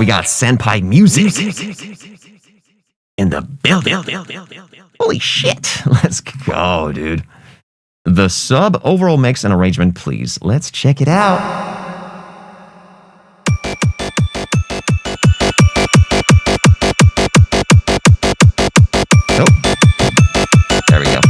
We got SenPi music in the building. Holy shit. Let's go, dude. The sub overall mix and arrangement, please. Let's check it out. There we go.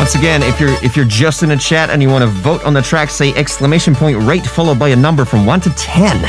Once again, if you're just in the chat and you want to vote on the track, say !rate followed by a number from 1 to 10.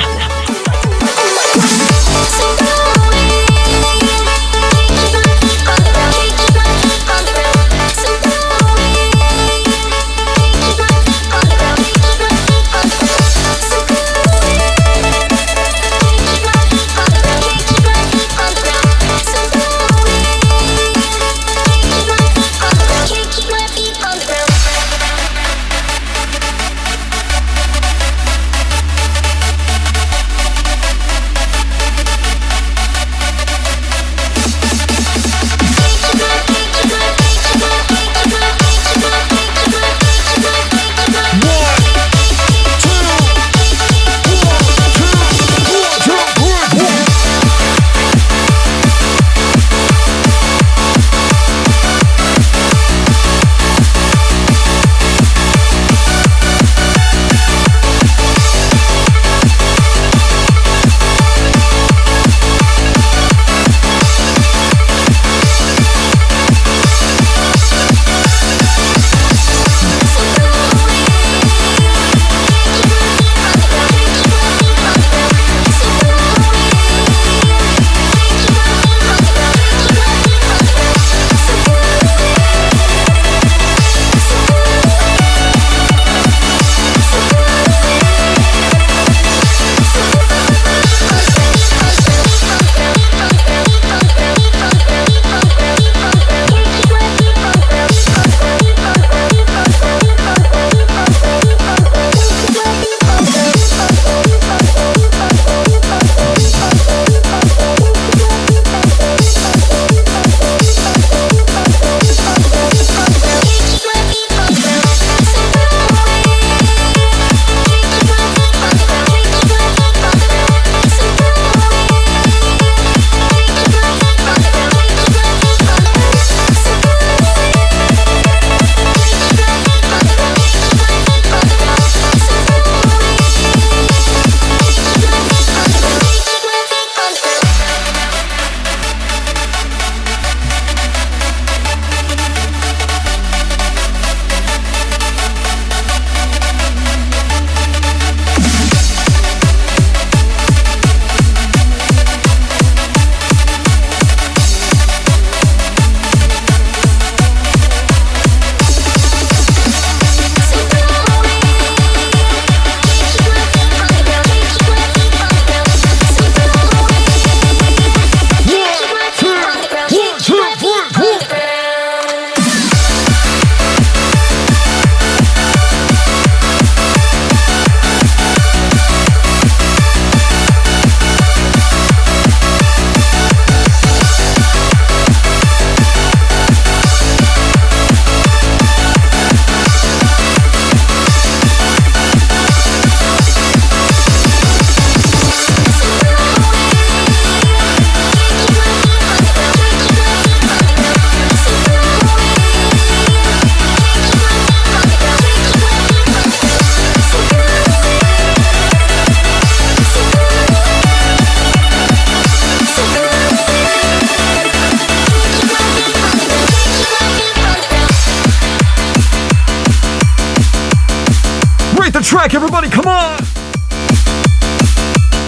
track, everybody, come on!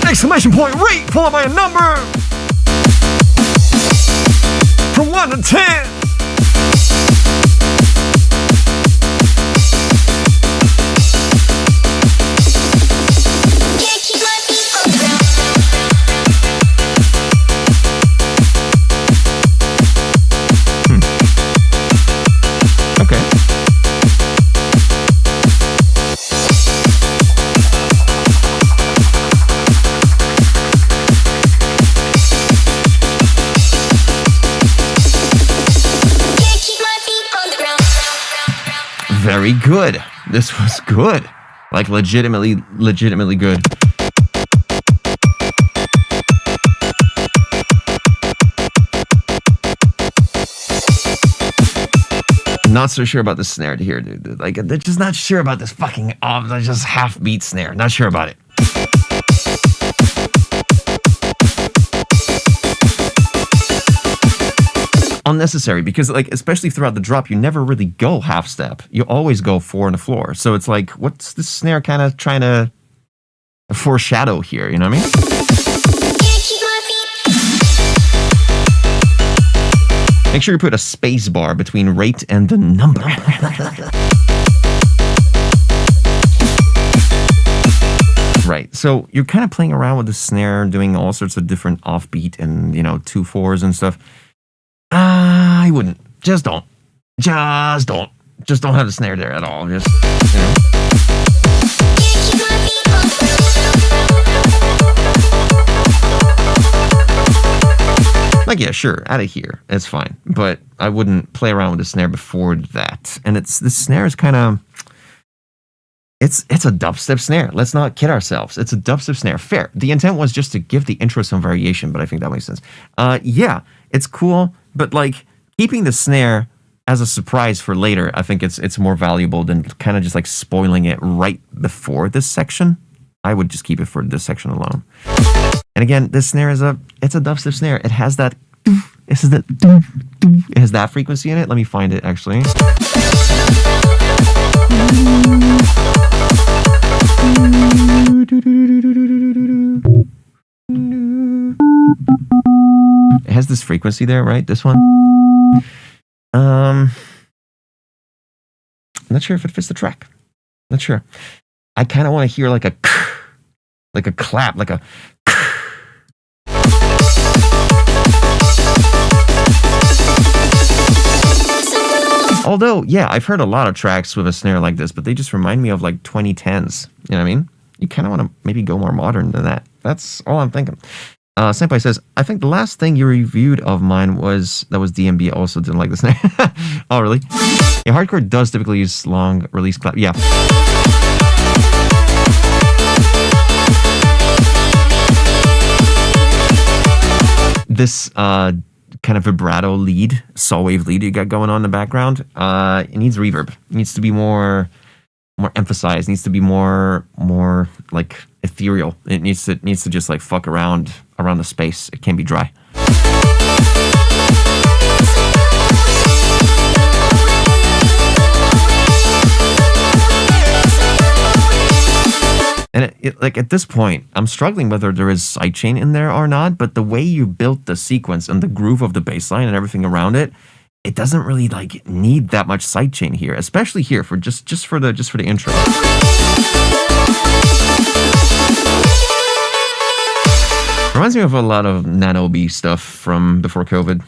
Exclamation point, rate, followed by a number! From 1 to 10! Very good. This was good. Like legitimately good. Not so sure about the snare here, dude. Like, they're just not sure about this fucking just half beat snare. Not sure about it. Unnecessary, because like especially throughout the drop you never really go half step, you always go 4 on the floor, so it's like what's the snare kind of trying to foreshadow here, you know what I mean? Make sure you put a space bar between rate and the number. Right, so you're kind of playing around with the snare, doing all sorts of different offbeat and 2/4s and stuff. I wouldn't. Just don't. Just don't have the snare there at all. Just, Like, yeah, sure, out of here. It's fine. But I wouldn't play around with the snare before that. And the snare is kind of... It's a dubstep snare. Let's not kid ourselves. It's a dubstep snare. Fair. The intent was just to give the intro some variation, but I think that makes sense. Yeah, it's cool, but like... Keeping the snare as a surprise for later, I think it's more valuable than kind of just like spoiling it right before this section. I would just keep it for this section alone. And again, this snare it's a dubstep snare. It has that, it has that frequency in it. Let me find it actually. It has this frequency there, right? This one. I'm not sure if it fits the track. Not sure. I kind of want to hear like a clap, like a. Although, yeah, I've heard a lot of tracks with a snare like this, but they just remind me of like 2010s. You know what I mean? You kind of want to maybe go more modern than that. That's all I'm thinking. SenPi says, I think the last thing you reviewed of mine was DMB. Also didn't like the snare. Oh, really? Yeah, hardcore does typically use long release clap. Yeah. This kind of vibrato lead, saw wave lead you got going on in the background, it needs reverb. It needs to be more emphasized. It needs to be more like ethereal. It needs to just like fuck around the space. It can't be dry. And like at this point, I'm struggling whether there is sidechain in there or not, but the way you built the sequence and the groove of the bass line and everything around it, it doesn't really like need that much sidechain here, especially here for just for the intro. Reminds me of a lot of Nanobi stuff from before COVID.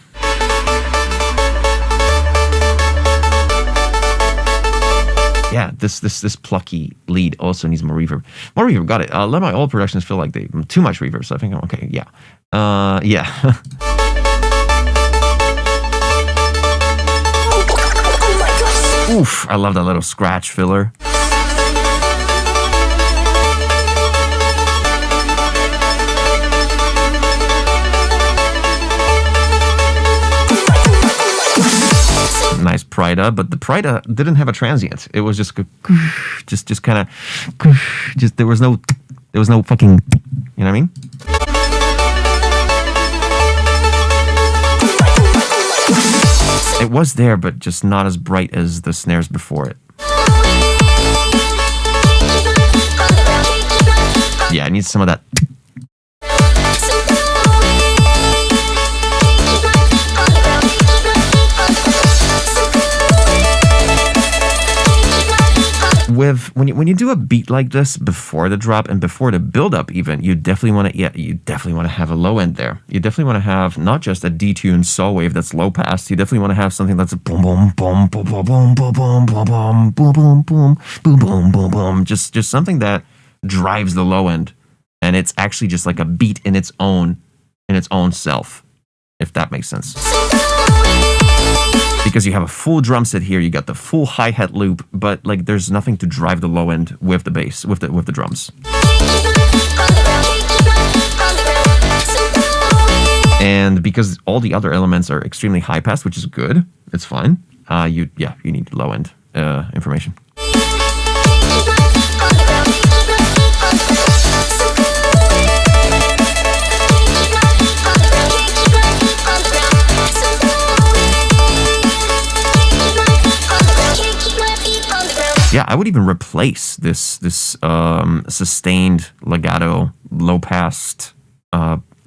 Yeah, this plucky lead also needs more reverb. More reverb, got it. Let my old productions feel like they too much reverb, so I think I'm okay. Yeah, yeah. Oof, I love that little scratch filler. Nice Prida, but the Prida didn't have a transient. It was just kind of there was no fucking, you know what I mean? It was there, but just not as bright as the snares before it. Yeah, I need some of that. When you do a beat like this before the drop and before the build up, even you definitely want to have a low end there. You definitely want to have not just a detuned saw wave that's low pass. You definitely want to have something that's boom boom boom boom boom boom boom boom boom boom boom boom boom boom boom boom. Just something that drives the low end, and it's actually just like a beat in its own self, if that makes sense. Because you have a full drum set here, you got the full hi-hat loop, but like there's nothing to drive the low end with the bass, with the drums. And because all the other elements are extremely high pass, which is good, it's fine. You need low end information. Yeah, I would even replace this sustained legato low passed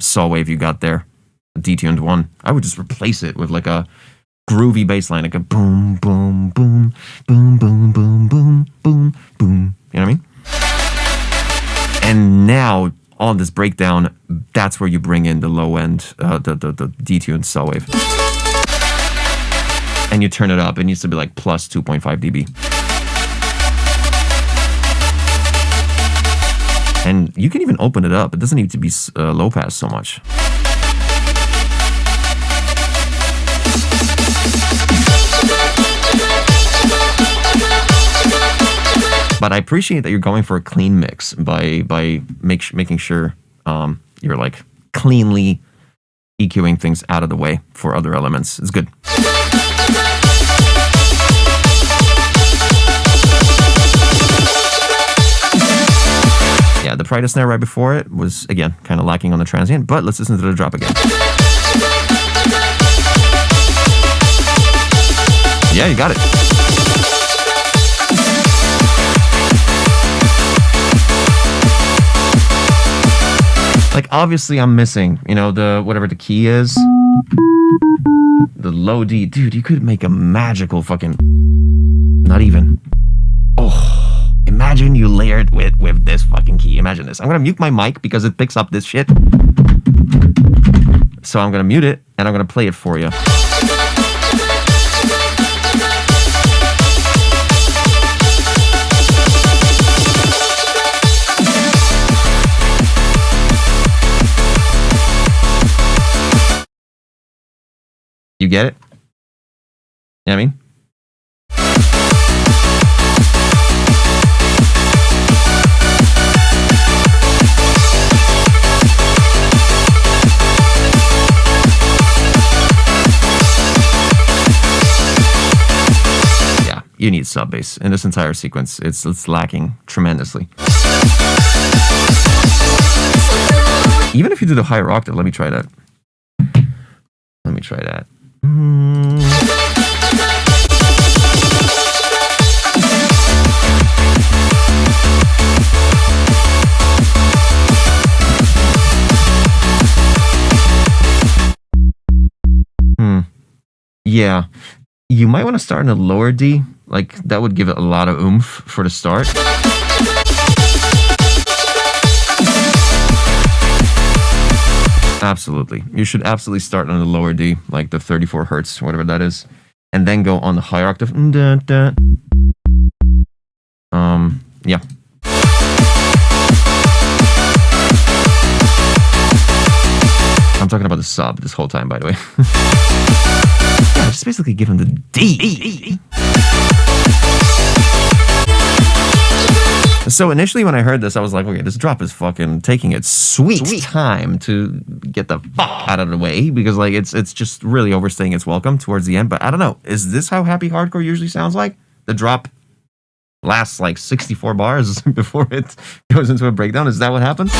saw wave you got there, a detuned one. I would just replace it with like a groovy bass line, like a boom boom boom boom boom boom boom boom boom. You know what I mean? And now on this breakdown, that's where you bring in the low end, the detuned saw wave, and you turn it up. It needs to be like plus 2.5 dB. And you can even open it up. It doesn't need to be low pass so much. But I appreciate that you're going for a clean mix by making sure you're like cleanly EQing things out of the way for other elements. It's good. Yeah, the Pride snare right before it was, again, kind of lacking on the transient, but let's listen to the drop again. Yeah, you got it. Like, obviously I'm missing, the whatever the key is. The low D. Dude, you could make a magical fucking... Not even. Oh. Imagine you layered with this fucking key. Imagine this. I'm going to mute my mic because it picks up this shit. So I'm going to mute it, and I'm going to play it for you. You get it? You know what I mean? You need sub bass in this entire sequence. It's lacking tremendously. Even if you do the higher octave, let me try that. Yeah. You might want to start in a lower D. Like, that would give it a lot of oomph for the start. Absolutely. You should absolutely start on the lower D, like the 34 hertz, whatever that is. And then go on the higher octave. Yeah. I'm talking about the sub this whole time, by the way. Yeah, just basically give him the D. So initially when I heard this, I was like, okay, this drop is fucking taking its sweet time to get the fuck out of the way, because like it's just really overstaying its welcome towards the end. But I don't know, is this how happy hardcore usually sounds like? The drop lasts like 64 bars before it goes into a breakdown. Is that what happens?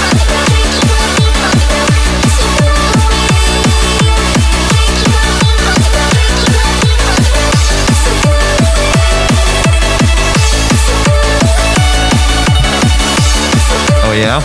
Oh yeah?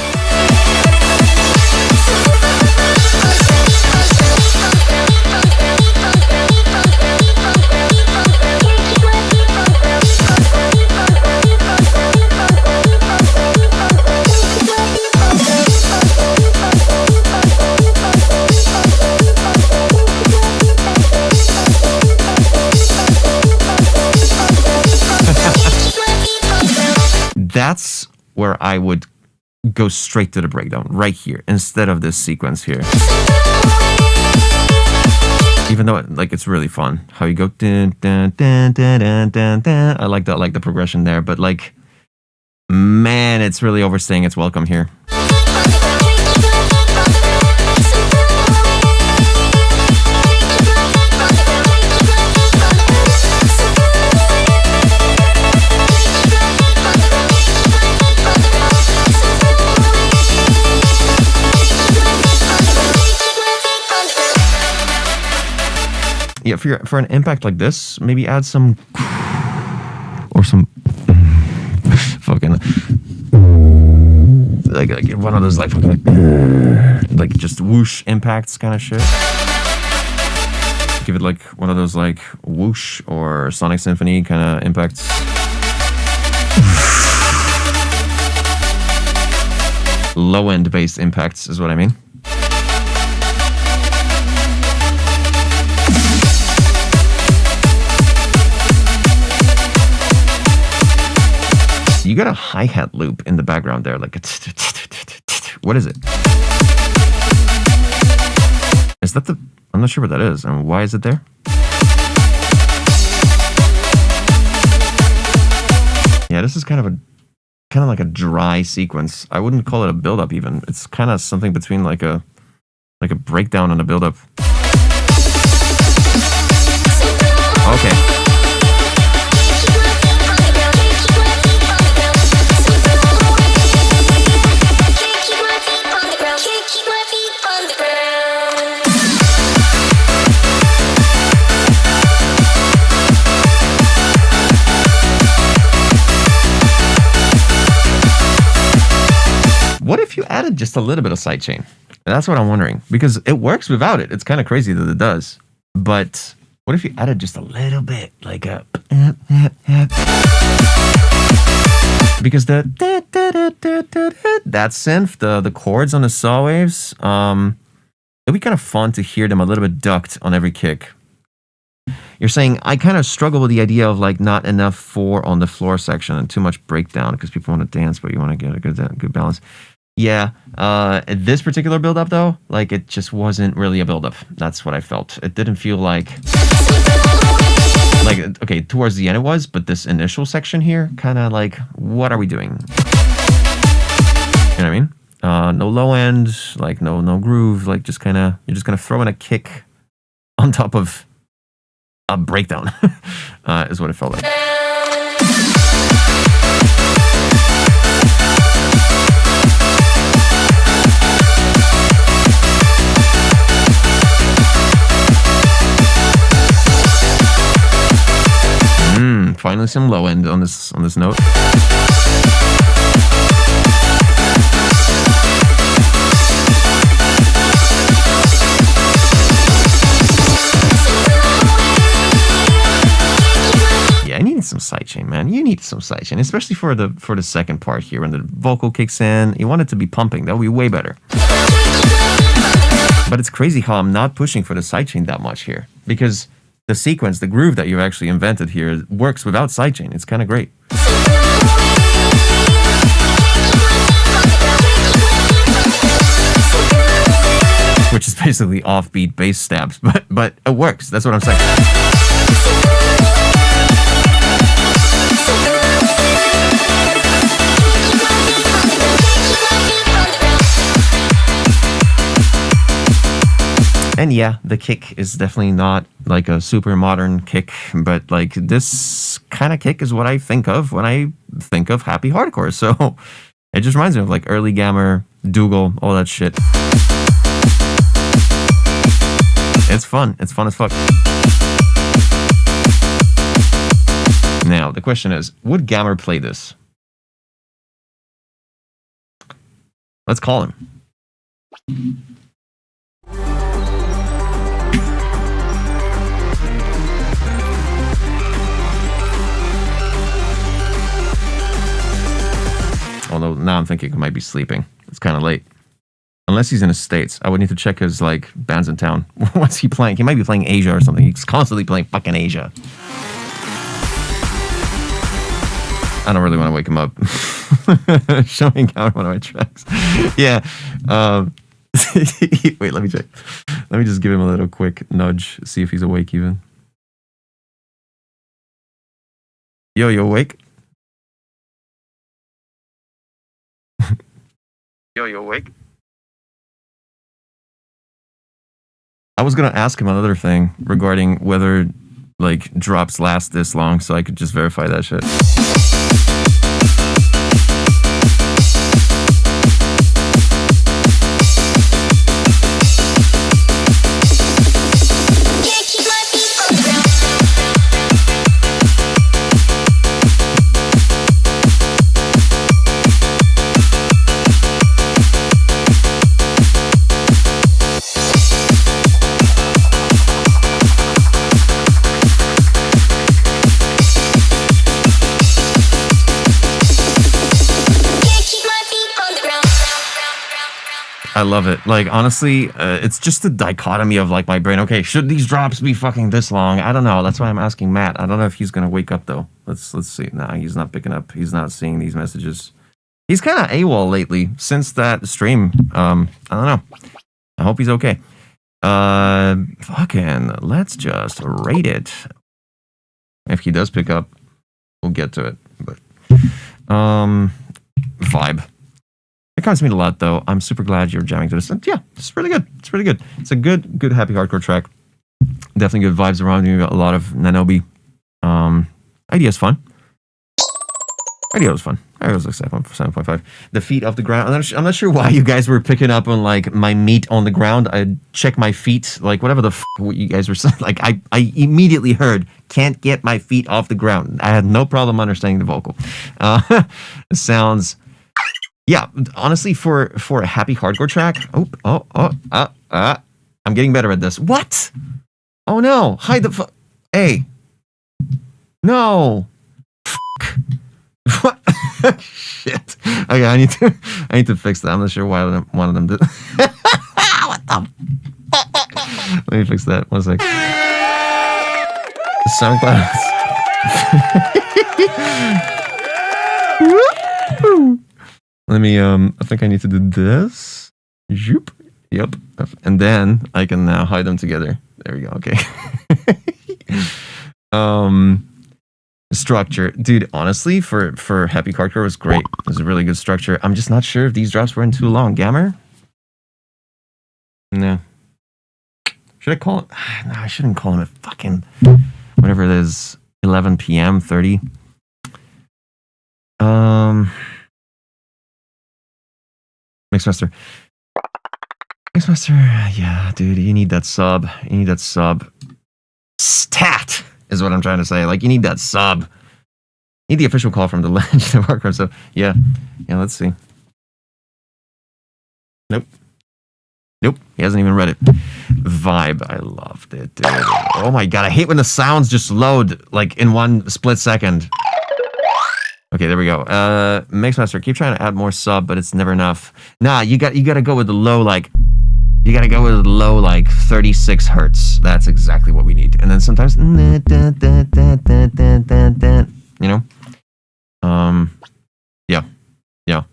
that's where I would go straight to the breakdown, right here, instead of this sequence here. Even though it's really fun how you go dun, dun, dun, dun, dun, dun, dun. I like that, like the progression there, but like, man, it's really overstaying its welcome here. Yeah, for an impact like this, maybe add some or some fucking like one of those like just whoosh impacts kind of shit. Give it like one of those like whoosh or Sonic Symphony kind of impacts. Low end bass impacts is what I mean. You got a hi-hat loop in the background there, like what is it? Is that I'm not sure what that is, and why is it there? Yeah, this is kind of like a dry sequence. I wouldn't call it a build-up even. It's kind of something between like a breakdown and a build-up. Okay. What if you added just a little bit of sidechain? That's what I'm wondering, because it works without it. It's kind of crazy that it does. But what if you added just a little bit, like a... Because that synth, the chords on the saw waves, it'd be kind of fun to hear them a little bit ducked on every kick. You're saying, I kind of struggle with the idea of like not enough 4 on the floor section and too much breakdown because people want to dance, but you want to get a good balance. Yeah, this particular build-up though, like it just wasn't really a build-up. That's what I felt. It didn't feel like, okay, towards the end it was, but this initial section here, kind of like, what are we doing? You know what I mean? No low end, like no groove, like just kind of, you're just gonna throw in a kick on top of a breakdown, is what it felt like. Finally some low end on this note. Yeah, I need some sidechain, man. You need some sidechain, especially for the second part here when the vocal kicks in. You want it to be pumping. That would be way better. But it's crazy how I'm not pushing for the sidechain that much here, because the sequence, the groove that you've actually invented here works without sidechain. It's kind of great. Which is basically offbeat bass stabs, but it works. That's what I'm saying. And yeah, the kick is definitely not like a super modern kick, but like this kind of kick is what I think of when I think of happy hardcore. So it just reminds me of like early Gammer, Dougal, all that shit. It's fun. It's fun as fuck. Now, the question is, would Gammer play this? Let's call him. Although now I'm thinking he might be sleeping. It's kind of late. Unless he's in the States. I would need to check his like bands in town. What's he playing? He might be playing Asia or something. He's constantly playing fucking Asia. I don't really want to wake him up. showing out one of my tracks. Yeah. Wait, let me check. Let me just give him a little quick nudge, see if he's awake even. Yo, you awake? Yo, you awake? I was gonna ask him another thing regarding whether like drops last this long, so I could just verify that shit. I love it. Like, honestly, it's just the dichotomy of, like, my brain. Okay, should these drops be fucking this long? I don't know. That's why I'm asking Matt. I don't know if he's going to wake up, though. Let's see. Nah, he's not picking up. He's not seeing these messages. He's kind of AWOL lately since that stream. I don't know. I hope he's okay. Fucking, let's just rate it. If he does pick up, we'll get to it. But, vibe. It comes to me a lot, though. I'm super glad you're jamming to this. And yeah, it's really good. It's really good. It's a good happy hardcore track. Definitely good vibes around you. A lot of Nanobi. Idea is fun. Idea was fun. I was like 7.5. The feet off the ground. I'm not sure why you guys were picking up on like my meat on the ground. I check my feet, like whatever the what you guys were saying. Like I immediately heard can't get my feet off the ground. I had no problem understanding the vocal. It sounds. Yeah, honestly, for a happy hardcore track. I'm getting better at this. What? Oh no! Hide the Hey. No. What? Shit. Okay, I need to fix that. I'm not sure why one of them did. What the? Let me fix that. 1 sec. SoundCloud. Let me, I think I need to do this. Zoop. Yep. And then I can now hide them together. There we go. Okay. Structure. Dude, honestly, for Happy Hardcore, it was great. It was a really good structure. I'm just not sure if these drops weren't too long. Gammer? No. Should I call it? No, I shouldn't call him a fucking, whatever it is, 11 p.m., 30. Mixmaster. Yeah, dude, you need that sub. You need that sub. Stat is what I'm trying to say. Like, you need that sub. You need the official call from the Legend of Hardcore. So, yeah, let's see. Nope. He hasn't even read it. Vibe. I loved it, dude. Oh my god, I hate when the sounds just load, like, in one split second. Okay, there we go. Mixmaster, keep trying to add more sub, but it's never enough. Nah, you gotta go with the low, like, 36 hertz. That's exactly what we need. And then sometimes, you know? Yeah.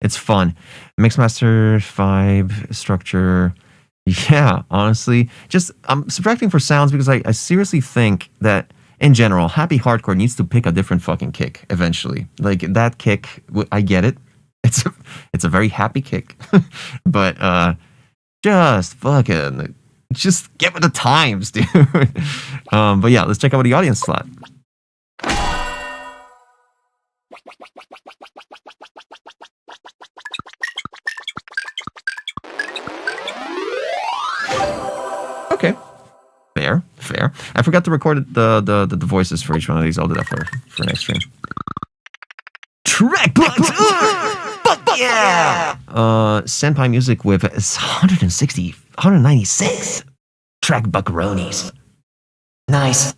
It's fun. Mixmaster, vibe, structure. Yeah, honestly. Just, I'm subtracting for sounds because I seriously think that in general, happy hardcore needs to pick a different fucking kick eventually. Like that kick, I get it. It's a very happy kick, but just get with the times, dude. But yeah, let's check out the audience slot. Okay. Fair. I forgot to record the voices for each one of these. I'll do that for next stream. Track bucks! Yeah! SenPi music with 196 track buckaronis. Nice.